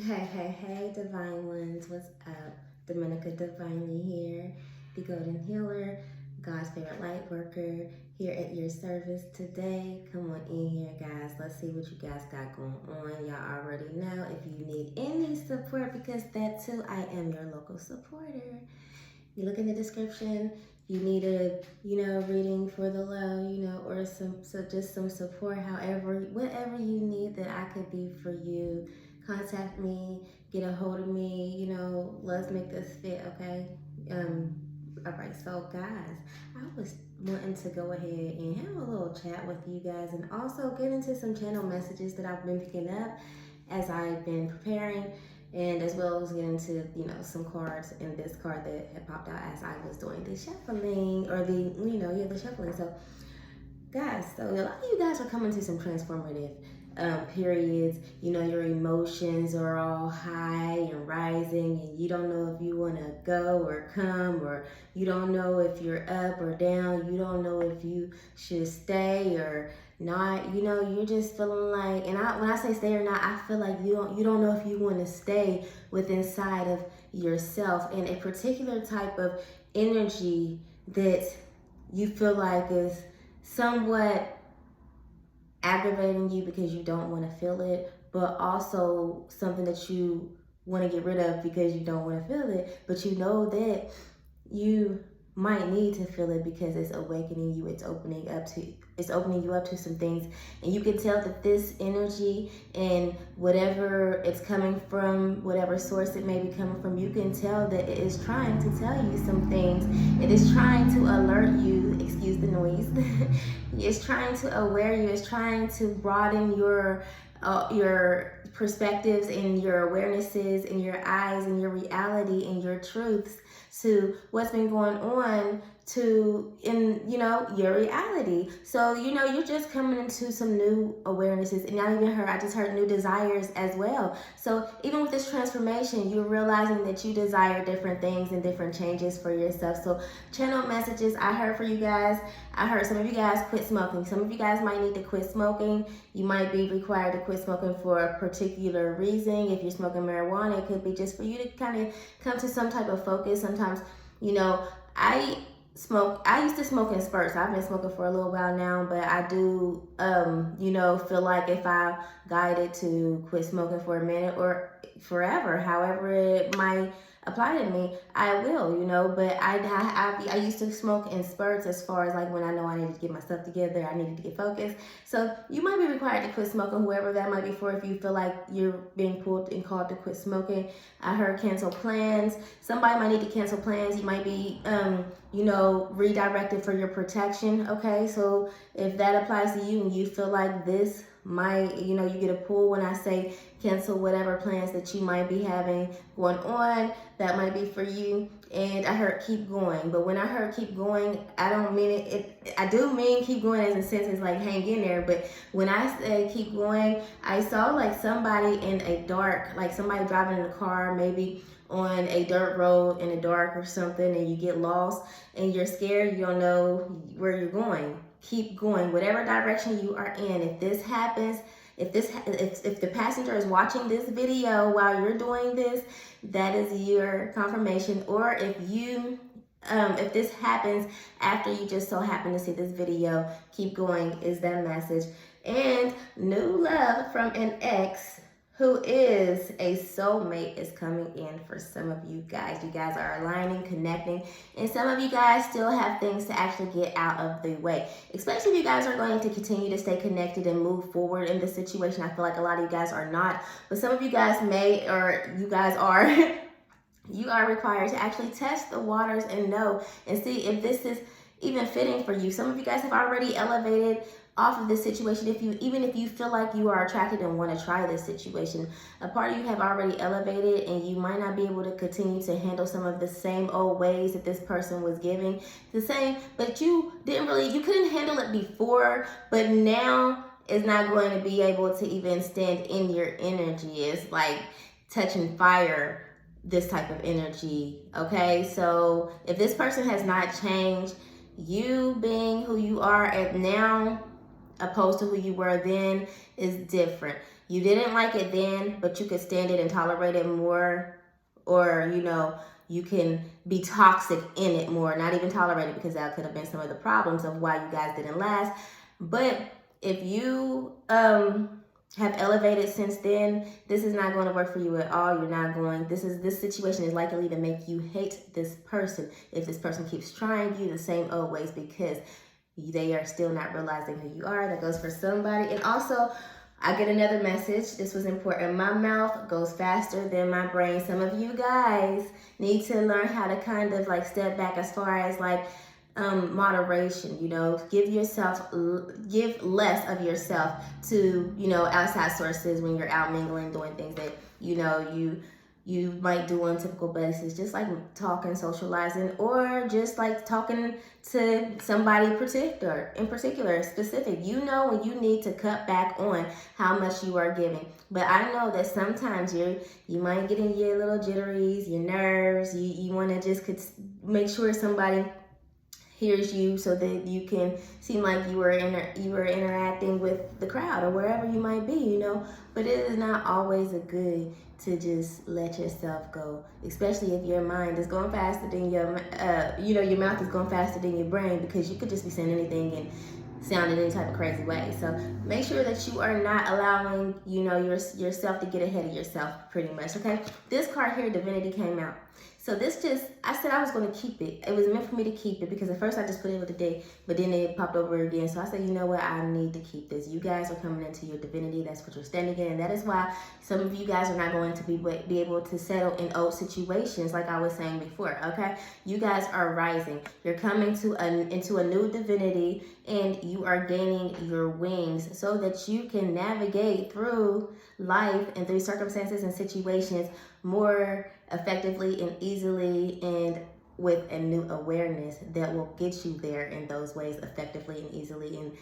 Hey, divine ones, what's up? Dominica Divinely here, the golden healer, God's favorite light worker, here at your service today. Come on in here, guys. Let's see what you guys got going on. Y'all already know if you need any support, because that too, I am your local supporter. You look in the description. You need a, reading for the low, or just some support. However, whatever you need that I could be for you, contact me, get a hold of me. Let's make this fit, okay? All right. So, guys, I was wanting to go ahead and have a little chat with you guys, and also get into some channel messages that I've been picking up as I've been preparing, and as well as get into some cards, and this card that had popped out as I was doing the shuffling, or the shuffling. So guys, so a lot of you guys are coming to some transformative periods. Your emotions are all high and rising, and you don't know if you want to go or come, or you don't know if you're up or down. You don't know if you should stay or not. You're just feeling like, and when I say stay or not, I feel like you don't know if you want to stay within inside of yourself, in a particular type of energy that you feel like is somewhat aggravating you because you don't want to feel it, but also something that you want to get rid of because you don't want to feel it, but you know that you might need to feel it because it's awakening you. It's opening you up to some things, and you can tell that this energy, and whatever it's coming from, whatever source it may be coming from, you can tell that it is trying to tell you some things. It is trying to alert you, excuse the noise. It's trying to aware you. It's trying to broaden your perspectives and your awarenesses and your eyes and your reality and your truths to what's been going on in your reality. So you're just coming into some new awarenesses, and I just heard new desires as well. So even with this transformation, you're realizing that you desire different things and different changes for yourself. So channel messages I heard for you guys. I heard some of you guys quit smoking. Some of you guys might need to quit smoking. You might be required to quit smoking for a particular reason. If you're smoking marijuana, it could be just for you to kind of come to some type of focus. Sometimes, I used to smoke in spurts. I've been smoking for a little while now, but I do, feel like if I guided to quit smoking for a minute or forever, however it might apply to me, I will, but I used to smoke in spurts, as far as like when I know I needed to get my stuff together, I needed to get focused. So you might be required to quit smoking, whoever that might be for, if you feel like you're being pulled and called to quit smoking. I heard cancel plans. Somebody might need to cancel plans. You might be, redirected for your protection. Okay, so if that applies to you and you feel like this might, you get a pull when I say cancel whatever plans that you might be having going on, that might be for you. And I heard keep going, but when I heard keep going, I don't mean it. I do mean keep going as in sense it's like hang in there, but when I say keep going, I saw like somebody in a dark, like somebody driving in a car, maybe on a dirt road in the dark or something, and you get lost and you're scared, you don't know where you're going. Keep going, whatever direction you are in. If this happens, if the passenger is watching this video while you're doing this, that is your confirmation. Or if this happens after you just so happen to see this video, keep going is that message. And new love from an ex who is a soulmate is coming in for some of you guys. You guys are aligning, connecting, and some of you guys still have things to actually get out of the way. Especially if you guys are going to continue to stay connected and move forward in this situation. I feel like a lot of you guys are not, but some of you guys may, or you guys are. You are required to actually test the waters and know and see if this is even fitting for you. Some of you guys have already elevated off of this situation. Even if you feel like you are attracted and want to try this situation, a part of you have already elevated, and you might not be able to continue to handle some of the same old ways that this person was giving the same, but you couldn't handle it before, but now is not going to be able to even stand in your energy. It's like touching fire, this type of energy. Okay, so if this person has not changed, you being who you are at now opposed to who you were then is different. you didn't like it then, but you could stand it and tolerate it more, or, you know, you can be toxic in it more, not even tolerate it, because that could have been some of the problems of why you guys didn't last. But if you have elevated since then, this is not going to work for you at all. You're not going, this situation is likely to make you hate this person if this person keeps trying you the same old ways, because they are still not realizing who you are. That goes for somebody. And also, I get another message. This was important. My mouth goes faster than my brain. Some of you guys need to learn how to kind of like step back as far as like moderation. You know, give less of yourself to, you know, outside sources when you're out mingling, doing things that, you know, you might do on a typical basis, just like talking, socializing, or just like talking to somebody in particular, specific. You know when you need to cut back on how much you are giving. But I know that sometimes you might get in your little jitteries, your nerves. You want to just make sure somebody hears you, so that you can seem like you were interacting with the crowd or wherever you might be, you know. But it is not always a good to just let yourself go, especially if your mind is going faster than your, your mouth is going faster than your brain, because you could just be saying anything and sound in any type of crazy way. So make sure that you are not allowing, you know, yourself to get ahead of yourself, pretty much, okay? This card here, Divinity, came out. So this I said I was going to keep it. It was meant for me to keep it, because at first I just put it with the day, but then it popped over again. So I said, you know what? I need to keep this. You guys are coming into your divinity. That's what you're standing in. And that is why some of you guys are not going to be able to settle in old situations, like I was saying before, okay? You guys are rising. You're coming into a new divinity, and you are gaining your wings so that you can navigate through life and through circumstances and situations more effectively and easily, and with a new awareness that will get you there in those ways effectively and easily, and,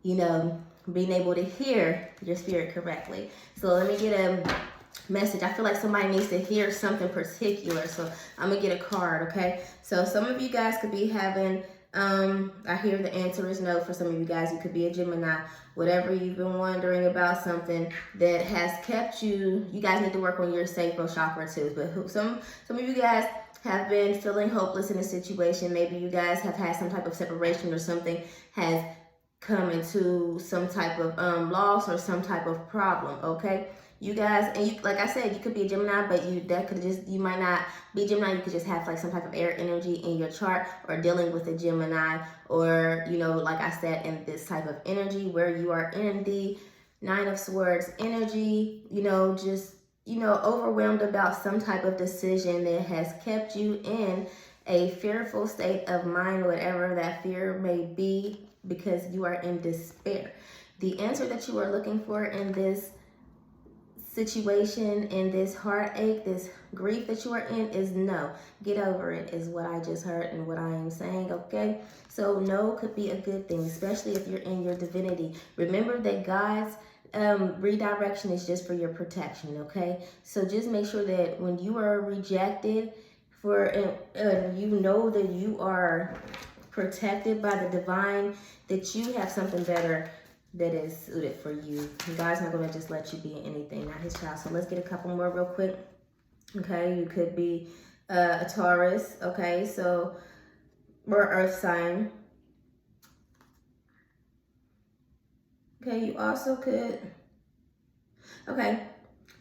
you know, being able to hear your spirit correctly. So let me get a message. I feel like somebody needs to hear something particular, so I'm gonna get a card, okay? So some of you guys could be having I hear the answer is no. For some of you guys, you could be a Gemini. Whatever you've been wondering about, something that has kept you guys need to work on your sacral chakra too. But some of you guys have been feeling hopeless in a situation. Maybe you guys have had some type of separation, or something has come into some type of loss or some type of problem, okay? You guys, and you, like I said, you could be a Gemini, but you might not be Gemini. You could just have like some type of air energy in your chart, or dealing with a Gemini, or, you know, like I said, in this type of energy where you are in the Nine of Swords energy, you know, just, you know, overwhelmed about some type of decision that has kept you in a fearful state of mind, whatever that fear may be, because you are in despair. The answer that you are looking for in this situation, in this heartache, this grief that you are in, is no. Get over it, is what I just heard and what I am saying, okay? So no could be a good thing, especially if you're in your divinity. Remember that God's redirection is just for your protection, okay? So just make sure that when you are rejected, you know that you are protected by the divine, that you have something better that is suited for you. God's not going to just let you be anything, not his child. So let's get a couple more real quick. Okay, you could be a Taurus, okay, so, or earth sign. Okay, you also could, okay,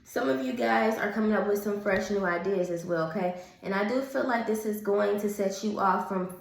some of you guys are coming up with some fresh new ideas as well, okay? And I do feel like this is going to set you off from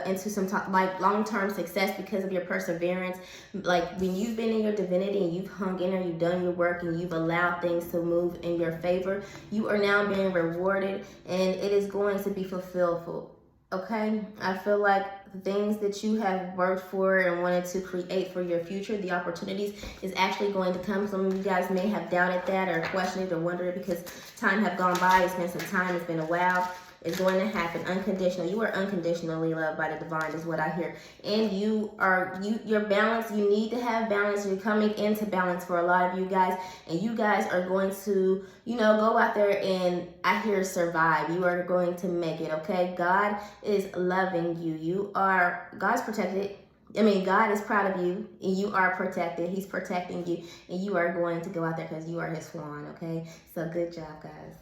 into some like long-term success because of your perseverance. Like when you've been in your divinity and you've hung in there, you've done your work, and you've allowed things to move in your favor, you are now being rewarded, and it is going to be fulfilled. Okay, I feel like the things that you have worked for and wanted to create for your future, the opportunities, is actually going to come. Some of you guys may have doubted that, or questioned it, or wondered, because time have gone by. It's been some time. It's been a while. It's going to happen. Unconditional. You are unconditionally loved by the divine, is what I hear. And you're balanced. You need to have balance. You're coming into balance for a lot of you guys. And you guys are going to, you know, go out there and, I hear, survive. You are going to make it, okay? God is loving you. God's protected. I mean, God is proud of you, and you are protected. He's protecting you, and you are going to go out there because you are his swan, okay? So good job, guys.